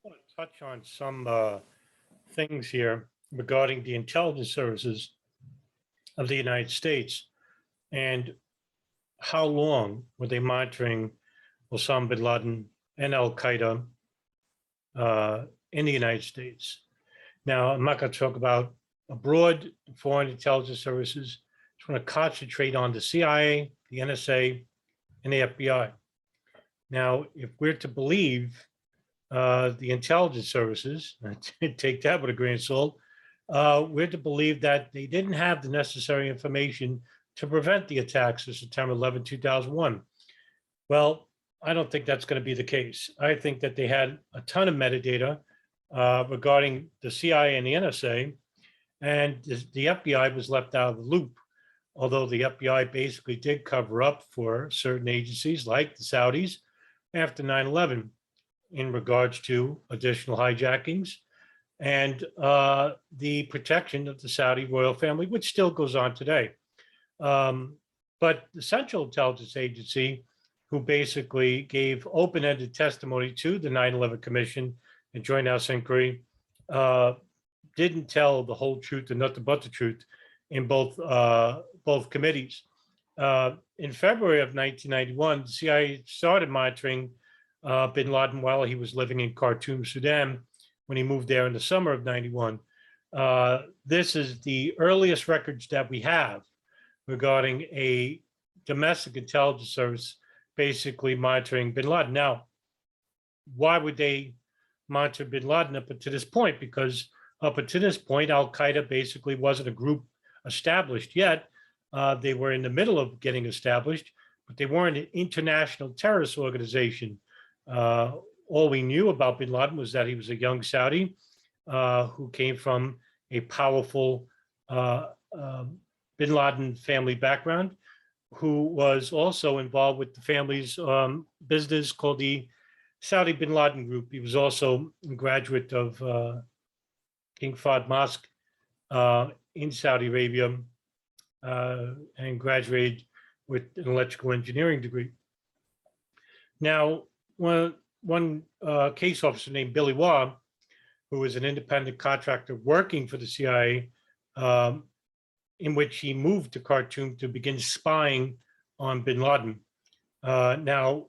I want to touch on some things here regarding the intelligence services of the United States and how long were they monitoring Osama bin Laden and Al Qaeda uh, in the United States. Now, I'm not going to talk about abroad foreign intelligence services. I just want to concentrate on the CIA, the NSA, and the FBI. Now, if we're to believe the intelligence services, take that with a grain of salt, we're to believe that they didn't have the necessary information to prevent the attacks of September 11, 2001. Well, I don't think that's going to be the case. I think that they had a ton of metadata regarding the CIA and the NSA, and the FBI was left out of the loop. Although the FBI basically did cover up for certain agencies like the Saudis after 9/11 in regards to additional hijackings and the protection of the Saudi royal family, which still goes on today. But the Central Intelligence Agency, who basically gave open-ended testimony to the 9/11 Commission and Joint House Inquiry, didn't tell the whole truth and nothing but the truth in both committees. In February of 1991, the CIA started monitoring bin Laden while he was living in Khartoum, Sudan, when he moved there in the summer of 91. This is the earliest records that we have regarding a domestic intelligence service basically monitoring bin Laden. Now, why would they monitor bin Laden up until this point? Because up until this point, Al Qaeda basically wasn't a group established yet. They were in the middle of getting established, but they weren't an international terrorist organization. All we knew about bin Laden was that he was a young Saudi who came from a powerful bin Laden family background, who was also involved with the family's business called the Saudi bin Laden Group. He was also a graduate of King Fahd Mosque in Saudi Arabia and graduated with an electrical engineering degree. Now, one case officer named Billy Waugh, who was an independent contractor working for the CIA, in which he moved to Khartoum to begin spying on bin Laden. Now,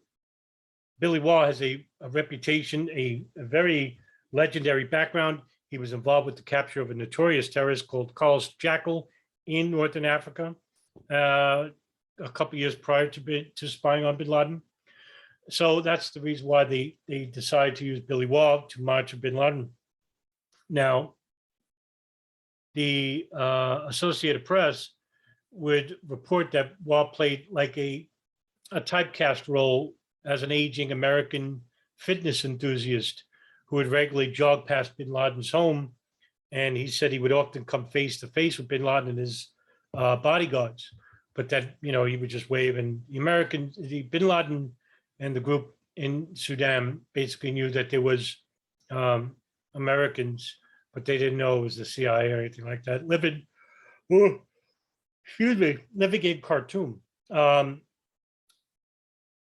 Billy Waugh has a reputation, a very legendary background. He was involved with the capture of a notorious terrorist called Carlos Jackal in Northern Africa a couple of years prior to spying on bin Laden. So that's the reason why they decided to use Billy Waugh to monitor bin Laden. Now, the Associated Press would report that Waugh played like a typecast role as an aging American fitness enthusiast who would regularly jog past bin Laden's home. And he said he would often come face to face with bin Laden and his bodyguards, but that, he would just wave. And the bin Laden and the group in Sudan basically knew that there was Americans, but they didn't know it was the CIA or anything like that, living in Khartoum.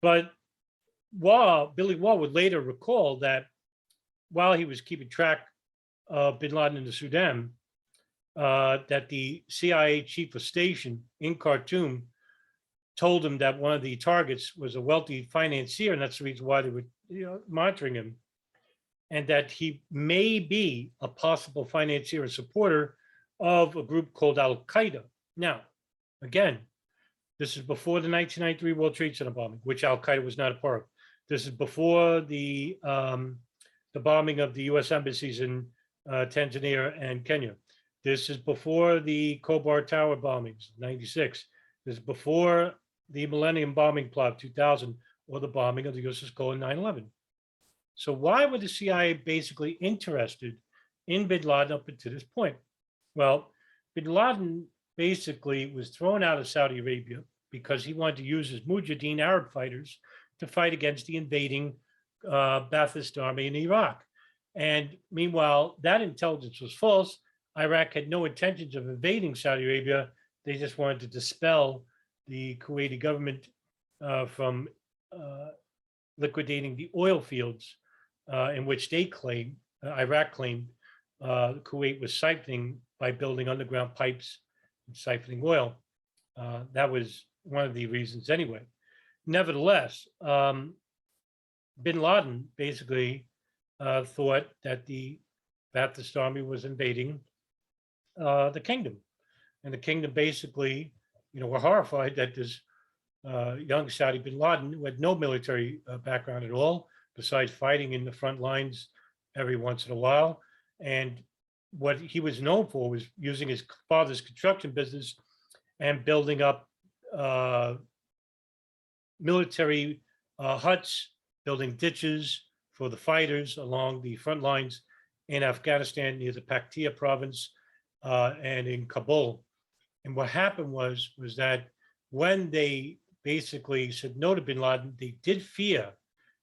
But Billy Waugh would later recall that while he was keeping track of bin Laden in the Sudan, that the CIA chief of station in Khartoum told him that one of the targets was a wealthy financier, and that's the reason why they were monitoring him, and that he may be a possible financier and supporter of a group called Al Qaeda. Now, again, this is before the 1993 World Trade Center bombing, which Al Qaeda was not a part of. This is before the bombing of the U.S. embassies in Tanzania and Kenya. This is before the Khobar Tower bombings, 96. This is before the Millennium Bombing Plot, 2000, or the bombing of the USS Cole in 9/11. So why were the CIA basically interested in bin Laden up until this point? Well, bin Laden basically was thrown out of Saudi Arabia because he wanted to use his Mujahideen Arab fighters to fight against the invading Ba'athist army in Iraq. And meanwhile, that intelligence was false. Iraq had no intentions of invading Saudi Arabia. They just wanted to dispel the Kuwaiti government from liquidating the oil fields in which they claimed, Iraq claimed, Kuwait was siphoning by building underground pipes and siphoning oil. That was one of the reasons anyway. Nevertheless, bin Laden basically thought that the Ba'athist army was invading the kingdom. And the kingdom basically, were horrified that this young Saudi bin Laden, who had no military background at all, besides fighting in the front lines every once in a while. And what he was known for was using his father's construction business and building up military huts, building ditches for the fighters along the front lines in Afghanistan near the Paktia province and in Kabul. And what happened was that when they basically said no to bin Laden, they did fear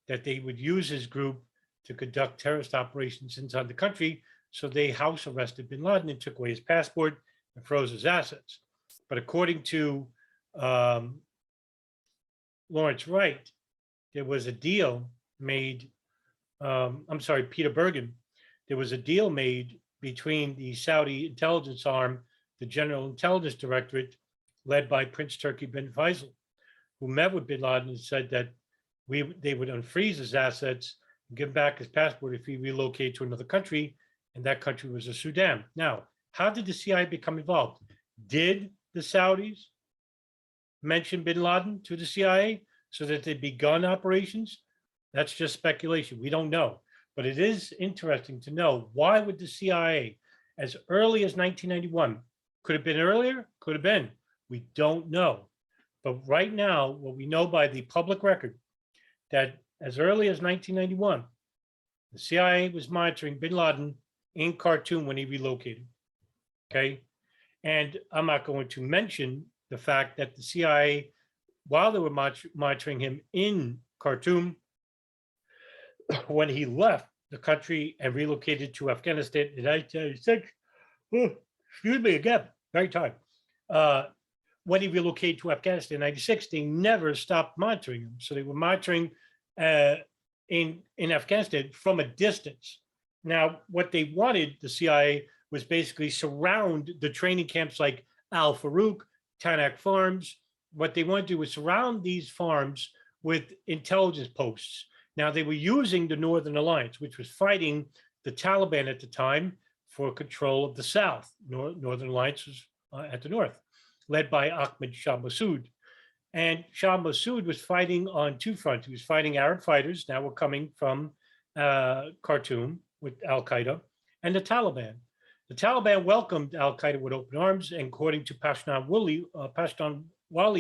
that they would use his group to conduct terrorist operations inside the country. So they house arrested bin Laden and took away his passport and froze his assets. But according to Lawrence Wright, there was a deal made, Peter Bergen, there was a deal made between the Saudi intelligence arm, the General Intelligence Directorate, led by Prince Turki bin Faisal, who met with bin Laden and said that they would unfreeze his assets and give back his passport if he relocated to another country, and that country was Sudan. Now, how did the CIA become involved? Did the Saudis mention bin Laden to the CIA so that they'd begun operations? That's just speculation. We don't know. But it is interesting to know, why would the CIA, as early as 1991, could have been earlier, could have been, we don't know. But right now, what we know by the public record, that as early as 1991, the CIA was monitoring bin Laden in Khartoum when he relocated. Okay. And I'm not going to mention the fact that the CIA, while they were monitoring him in Khartoum, when he left the country and relocated to Afghanistan in 1996, excuse me again, very tired. When he relocated to Afghanistan in 96, they never stopped monitoring him. So they were monitoring in Afghanistan from a distance. Now, what they wanted, the CIA, was basically surround the training camps like Al Farouk, Tanak Farms. What they wanted to do was surround these farms with intelligence posts. Now, they were using the Northern Alliance, which was fighting the Taliban at the time for control of the South. Northern Alliance was at the north, led by Ahmed Shah Massoud. And Shah Massoud was fighting on two fronts. He was fighting Arab fighters, now were coming from Khartoum with Al Qaeda, and the Taliban. The Taliban welcomed Al Qaeda with open arms, and according to Pashtunwali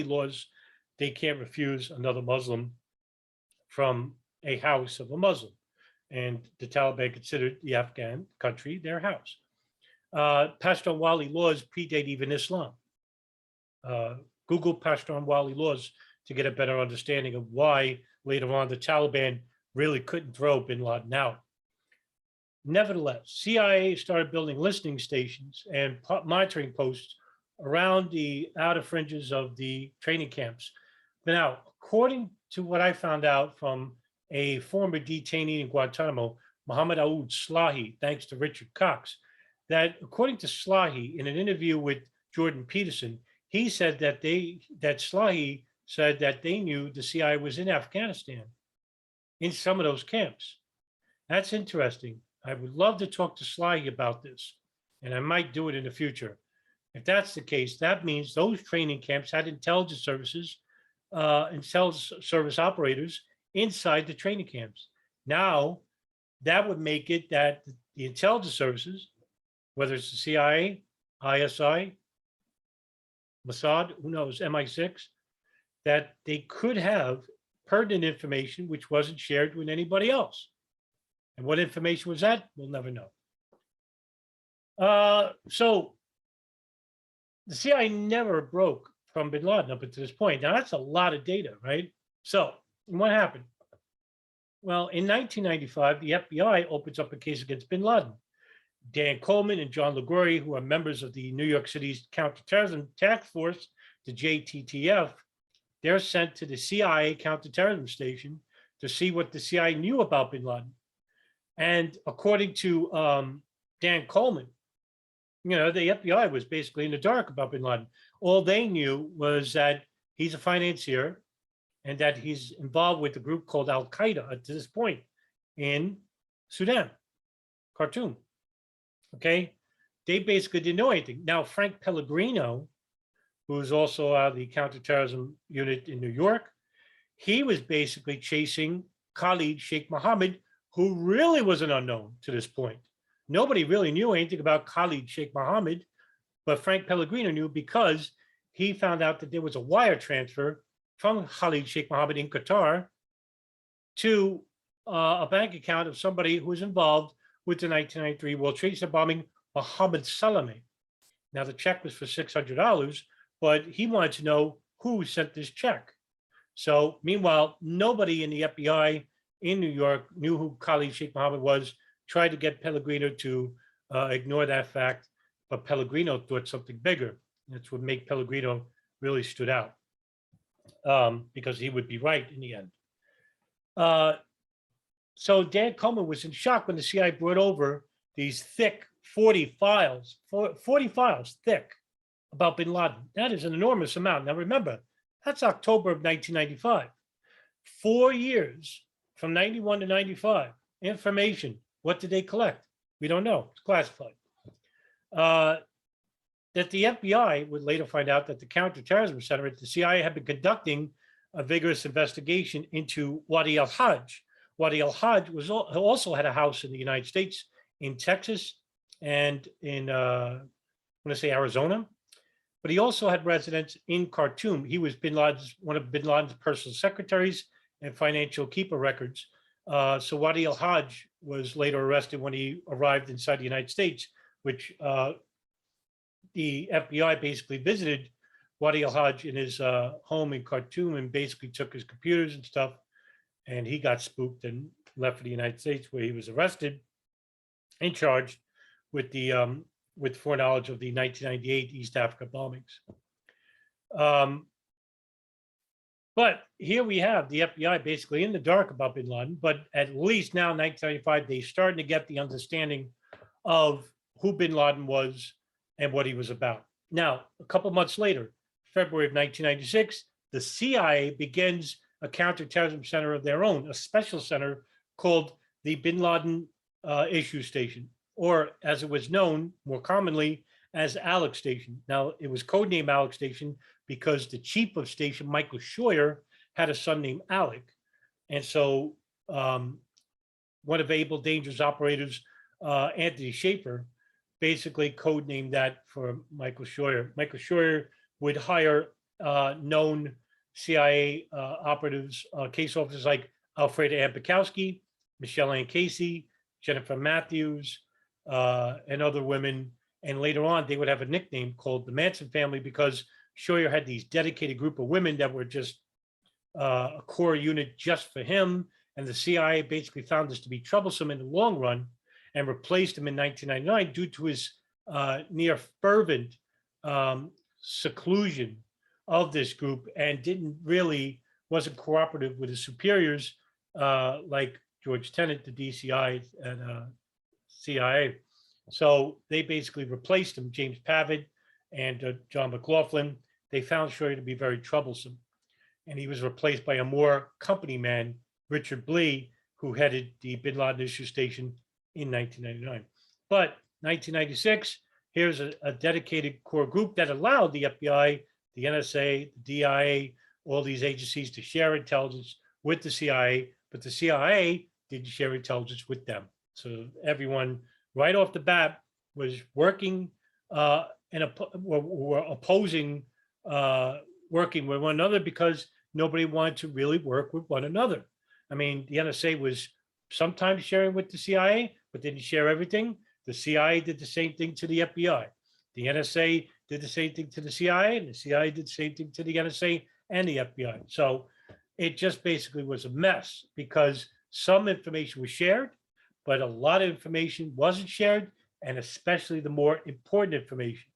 laws, they can't refuse another Muslim from a house of a Muslim. And the Taliban considered the Afghan country their house. Pashtunwali laws predate even Islam. Google Pashtunwali laws to get a better understanding of why later on the Taliban really couldn't throw bin Laden out. Nevertheless, CIA started building listening stations and monitoring posts around the outer fringes of the training camps. Now, according to what I found out from a former detainee in Guantanamo, Mohammed Aoud Slahi, thanks to Richard Cox, that according to Slahi, in an interview with Jordan Peterson, he said that Slahi said that they knew the CIA was in Afghanistan, in some of those camps. That's interesting. I would love to talk to Slahi about this, and I might do it in the future. If that's the case, that means those training camps had intelligence services, intelligence service operators inside the training camps. Now, that would make it that the intelligence services, whether it's the CIA, ISI, Mossad, who knows, MI6, that they could have pertinent information which wasn't shared with anybody else. And what information was that? We'll never know. So the CIA never broke from bin Laden up until this point. Now, that's a lot of data, right? So what happened? Well, in 1995, the FBI opens up a case against bin Laden. Dan Coleman and John LaGuerre, who are members of the New York City's Counterterrorism Task Force, the JTTF, they're sent to the CIA Counterterrorism Station to see what the CIA knew about bin Laden. And according to Dan Coleman, the FBI was basically in the dark about bin Laden. All they knew was that he's a financier and that he's involved with a group called Al Qaeda at this point in Sudan, Khartoum. Okay. They basically didn't know anything. Now, Frank Pellegrino, who's also out of the counterterrorism unit in New York, he was basically chasing Khalid Sheikh Mohammed, who really was an unknown to this point. Nobody really knew anything about Khalid Sheikh Mohammed, but Frank Pellegrino knew because he found out that there was a wire transfer from Khalid Sheikh Mohammed in Qatar to a bank account of somebody who was involved with the 1993 World Trade Center bombing, Mohammed Salame. Now, the check was for $600, but he wanted to know who sent this check. So meanwhile, nobody in the FBI in New York knew who Khalid Sheikh Mohammed was, tried to get Pellegrino to ignore that fact, but Pellegrino thought something bigger. That's what made Pellegrino really stood out, because he would be right in the end. So Dan Coleman was in shock when the CIA brought over these thick 40 files thick about bin Laden. That is an enormous amount. Now remember, that's October of 1995. 4 years from 91 to 95. Information. What did they collect? We don't know. It's classified. That the FBI would later find out that the Counterterrorism Center at the CIA had been conducting a vigorous investigation into Wadi al-Hajj. Wadi al-Hajj also had a house in the United States, in Texas, and in, I want to say Arizona. But he also had residence in Khartoum. He was one of bin Laden's personal secretaries and financial keeper records. So Wadi al-Hajj was later arrested when he arrived inside the United States, which the FBI basically visited Wadi al-Hajj in his home in Khartoum and basically took his computers and stuff. And he got spooked and left for the United States, where he was arrested and charged with foreknowledge of the 1998 East Africa bombings. But here we have the FBI basically in the dark about bin Laden, but at least now, 1995, they're starting to get the understanding of who bin Laden was and what he was about. Now, a couple months later, February of 1996, the CIA begins a counterterrorism center of their own, a special center called the Bin Laden Issue Station, or as it was known more commonly as Alex Station. Now, it was codenamed Alex Station because the chief of station, Michael Scheuer, had a son named Alec. And so one of Able Danger's operators, Anthony Schaefer, basically codenamed that for Michael Scheuer. Michael Scheuer would hire known CIA operatives, case officers like Alfreda Ambikowski, Michelle Ann Casey, Jennifer Matthews, and other women. And later on, they would have a nickname called the Manson family because Scheuer had these dedicated group of women that were just a core unit just for him. And the CIA basically found this to be troublesome in the long run and replaced him in 1999 due to his near fervent seclusion of this group, and wasn't cooperative with his superiors like George Tenet, the DCI and CIA. So they basically replaced him, James Pavitt and John McLaughlin. They found Scheuer to be very troublesome. And he was replaced by a more company man, Richard Blee, who headed the Bin Laden Issue Station in 1999. But 1996, here's a dedicated core group that allowed the FBI, the NSA, the DIA, all these agencies to share intelligence with the CIA, but the CIA didn't share intelligence with them. So everyone right off the bat was working and were opposing working with one another because nobody wanted to really work with one another. I mean, the NSA was sometimes sharing with the CIA, but didn't share everything. The CIA did the same thing to the FBI. The NSA did the same thing to the CIA, and the CIA did the same thing to the NSA and the FBI. So it just basically was a mess because some information was shared, but a lot of information wasn't shared, and especially the more important information.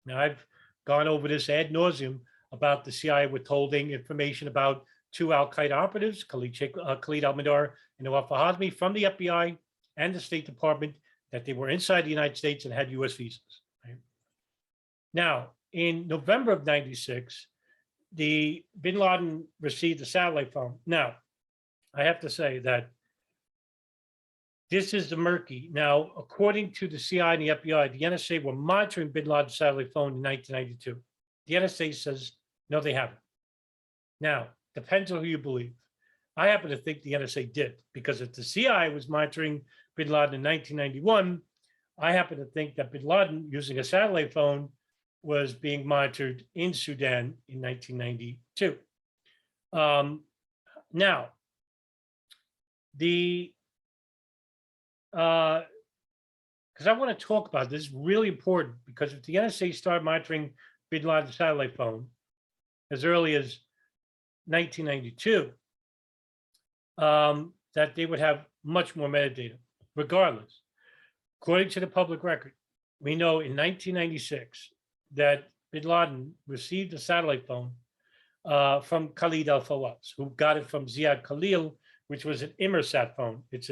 Now, I've gone over this ad nauseum about the CIA withholding information about two Al Qaeda operatives, Khalid al-Mihdhar and Nawaf al-Hazmi, from the FBI and the State Department that they were inside the United States and had US visas. Right? Now, in November of 96, the bin Laden received a satellite phone. Now, I have to say that this is the murky. Now, according to the CIA and the FBI, the NSA were monitoring bin Laden's satellite phone in 1992. The NSA says, no, they haven't. Now, depends on who you believe. I happen to think the NSA did, because if the CIA was monitoring bin Laden in 1991, I happen to think that bin Laden, using a satellite phone, was being monitored in Sudan in 1992. Now, because I want to talk about this, is really important, because if the NSA started monitoring bin Laden's satellite phone as early as 1992, that they would have much more metadata. Regardless, according to the public record, we know in 1996 that bin Laden received a satellite phone from Khalid al-Fawaz, who got it from Ziad Khalil, which was an Inmarsat phone. It's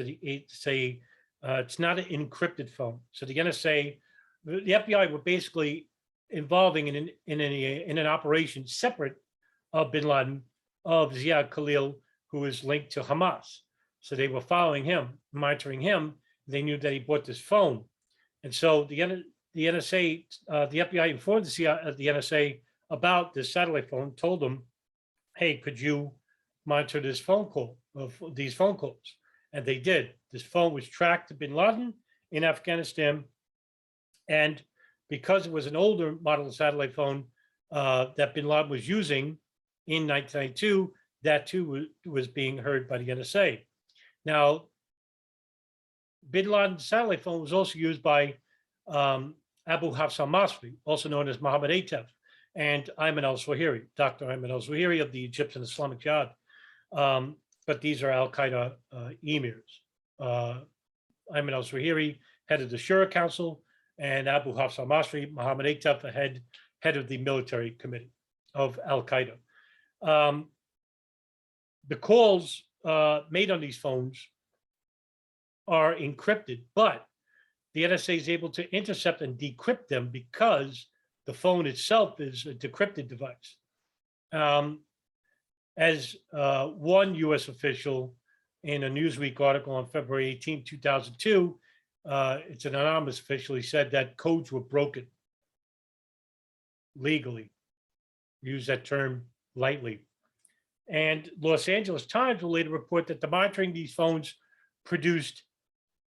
not an encrypted phone. So the NSA, the FBI were basically involving in an operation separate of bin Laden, of Ziad Khalil, who is linked to Hamas. So they were following him, monitoring him. They knew that he bought this phone. And so the NSA, the FBI informed the NSA about this satellite phone, told them, hey, could you monitor this phone call, these phone calls? And they did. This phone was tracked to bin Laden in Afghanistan. And because it was an older model of satellite phone that bin Laden was using in 1992, that too was being heard by the NSA. Now, bin Laden's satellite phone was also used by Abu Hafs al-Masri, also known as Mohammed Atef, and Ayman al-Zawahiri, Dr. Ayman al-Zawahiri of the Egyptian Islamic Jihad. But these are Al Qaeda emirs. Ayman al-Zawahiri, head of the Shura Council, and Abu Hafs al-Masri, Mohammed Atef, the head of the military committee of Al Qaeda. The calls made on these phones are encrypted, but the NSA is able to intercept and decrypt them because the phone itself is a decrypted device. As one US official in a Newsweek article on February 18, 2002, it's an anonymous official, he said that codes were broken legally. Use that term lightly. And Los Angeles Times will later report that the monitoring these phones produced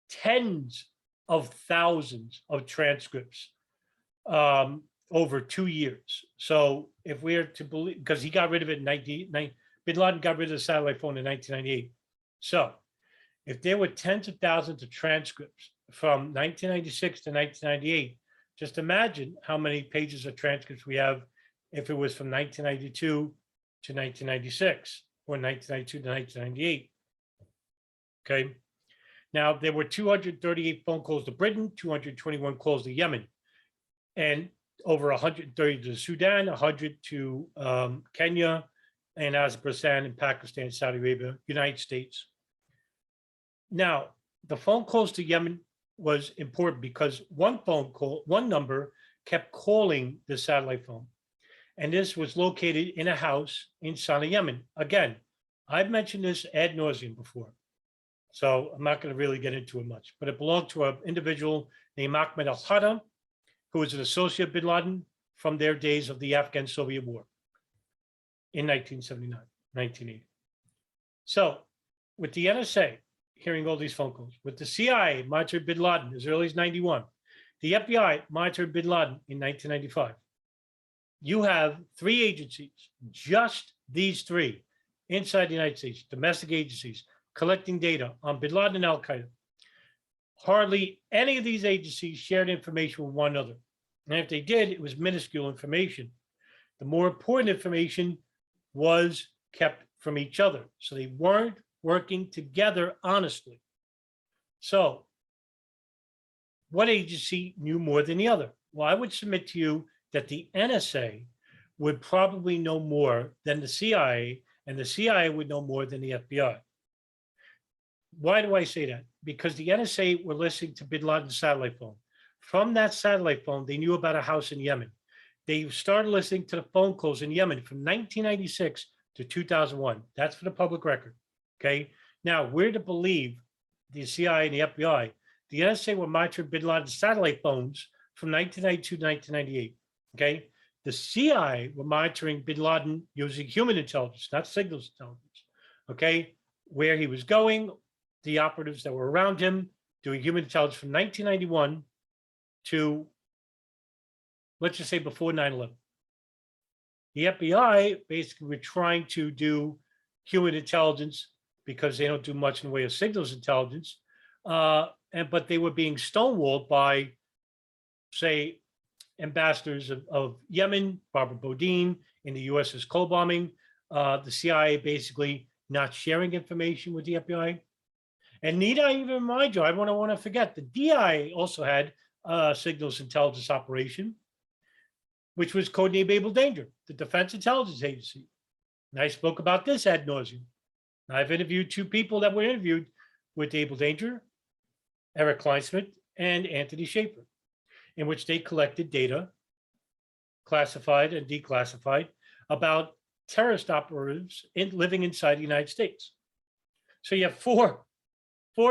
tens of thousands of transcripts over 2 years. So if we're to believe, because he got rid of it in bin Laden got rid of the satellite phone in 1998. So if there were tens of thousands of transcripts from 1996 to 1998, just imagine how many pages of transcripts we have if it was from 1992 to 1996 or 1992 to 1998. Okay. Now, there were 238 phone calls to Britain, 221 calls to Yemen, and over 130 to Sudan, 100 to Kenya, and Azerbaijan, and Pakistan, Saudi Arabia, United States. Now, the phone calls to Yemen was important because one number kept calling the satellite phone. And this was located in a house in Sana'a, Yemen. Again, I've mentioned this ad nauseum before, so I'm not going to really get into it much, but it belonged to an individual named Ahmed al-Hada, who was an associate of bin Laden from their days of the Afghan-Soviet War in 1979, 1980. So with the NSA hearing all these phone calls, with the CIA monitoring bin Laden as early as 91, the FBI monitored bin Laden in 1995. You have three agencies, just these three, inside the United States, domestic agencies, collecting data on bin Laden and Al Qaeda. Hardly any of these agencies shared information with one another. And if they did, it was minuscule information. The more important information was kept from each other. So they weren't working together honestly. So what agency knew more than the other? Well, I would submit to you that the NSA would probably know more than the CIA, and the CIA would know more than the FBI. Why do I say that? Because the NSA were listening to bin Laden's satellite phone. From that satellite phone, they knew about a house in Yemen. They started listening to the phone calls in Yemen from 1996 to 2001. That's for the public record. Okay. Now, we're to believe the CIA and the FBI. The NSA were monitoring bin Laden's satellite phones from 1992 to 1998. Okay. The CIA were monitoring bin Laden using human intelligence, not signals intelligence. Okay. Where he was going, the operatives that were around him, doing human intelligence from 1991 to, let's just say, before 9/11. The FBI basically were trying to do human intelligence because they don't do much in the way of signals intelligence, but they were being stonewalled by, say, ambassadors of Yemen, Barbara Bodine, in the US's coal bombing, the CIA basically not sharing information with the FBI. And need I even remind you, I don't want to forget, the DI also had a signals intelligence operation, which was codenamed Able Danger, the Defense Intelligence Agency. And I spoke about this ad nauseum. I've interviewed two people that were interviewed with Able Danger, Eric Kleinsmith and Anthony Schaefer, in which they collected data, classified and declassified, about terrorist operatives living inside the United States. So you have four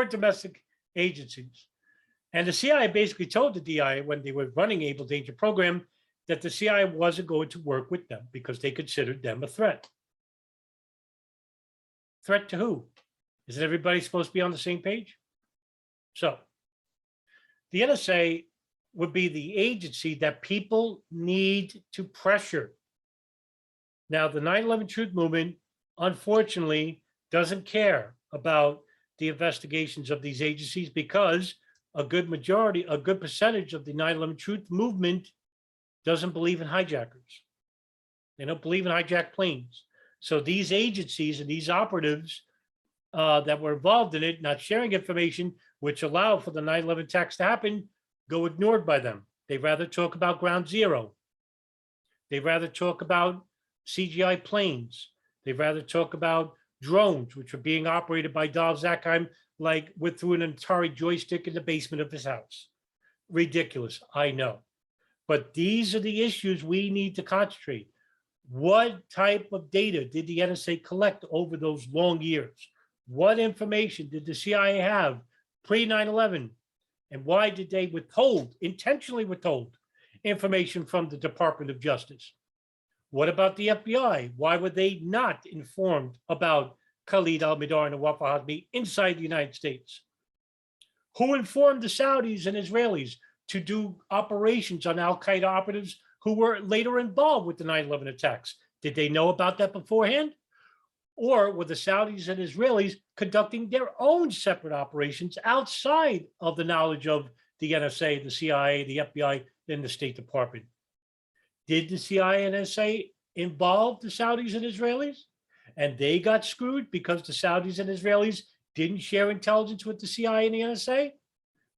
domestic agencies. And the CIA basically told the DI when they were running Able Danger program that the CIA wasn't going to work with them because they considered them a threat. Threat to who? Isn't everybody supposed to be on the same page? So the NSA would be the agency that people need to pressure. Now, the 9/11 Truth Movement, unfortunately, doesn't care about the investigations of these agencies because a good percentage of the 9/11 Truth Movement doesn't believe in hijackers. They don't believe in hijacked planes. So these agencies and these operatives that were involved in it, not sharing information, which allowed for the 9/11 attacks to happen, go ignored by them. They'd rather talk about Ground Zero. They'd rather talk about CGI planes. They'd rather talk about drones, which were being operated by Dov Zakheim, like through an Atari joystick in the basement of his house. Ridiculous, I know. But these are the issues we need to concentrate. What type of data did the NSA collect over those long years? What information did the CIA have pre-9/11? And why did they intentionally withhold information from the Department of Justice? What about the FBI? Why were they not informed about Khalid al-Mihdhar and Nawaf al-Hazmi inside the United States? Who informed the Saudis and Israelis to do operations on Al Qaeda operatives who were later involved with the 9/11 attacks? Did they know about that beforehand? Or were the Saudis and Israelis conducting their own separate operations outside of the knowledge of the NSA, the CIA, the FBI, and the State Department? Did the CIA and NSA involve the Saudis and Israelis? And they got screwed because the Saudis and Israelis didn't share intelligence with the CIA and the NSA?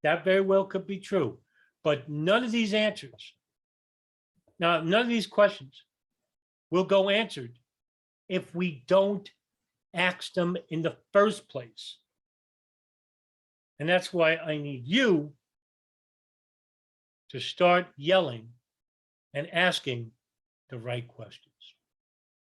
That very well could be true. But none of these answers, now, none of these questions will go answered if we don't ask them in the first place. And that's why I need you to start yelling and asking the right questions.